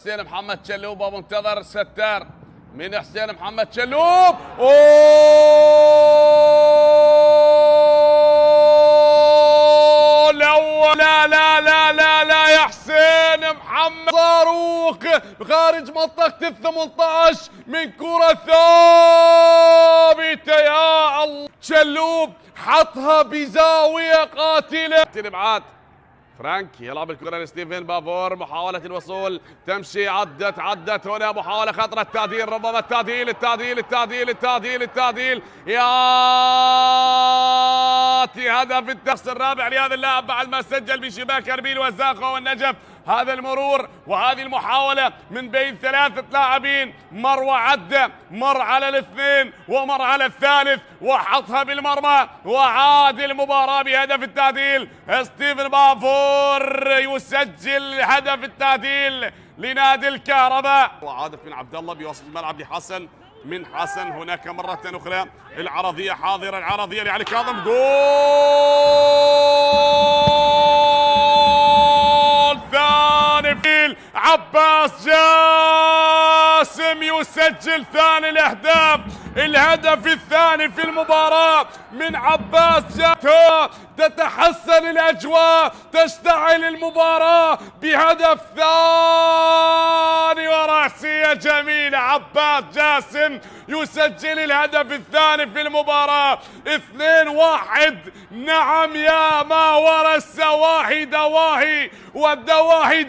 حسين محمد شلوب ومنتظر ستار من حسين محمد شلوب. اوه لا لا لا لا لا يا حسين محمد، صاروخ خارج منطقة ال18 من كرة ثابتة. يا الله، شلوب حطها بزاوية قاتلة. الابعاد فرانك يلعب الكرة لستيفن بافور، محاولة الوصول تمشي، عدت هنا محاولة خطرة، التعديل، ربما التعديل ياتي هدف الدرس الرابع لهذا اللاعب بعد ما سجل بشباك اربيل والزاقة والنجف. هذا المرور وهذه المحاولة من بين ثلاثة لاعبين، مر على الاثنين ومر على الثالث وحطها بالمرمى وعاد المباراة بهدف التعديل. ستيفن بافور يسجل هدف التعديل لنادي الكهرباء. وعادت من عبد الله بوسط الملعب لحسن، من حسن هناك مرة أخرى العرضية حاضرة، العرضية لعلي كاظم، جول ثاني في عباس جاسم يسجل ثاني الأهداف، الهدف الثاني في المباراة من عباس جاسم. تتحسن الأجواء، تشتعل المباراة بهدف ثاني ورأسية جميلة. عباس جاسم يسجل الهدف الثاني في المباراة. 2-1. نعم، يا ما وراء السواحي دواهي والدواهي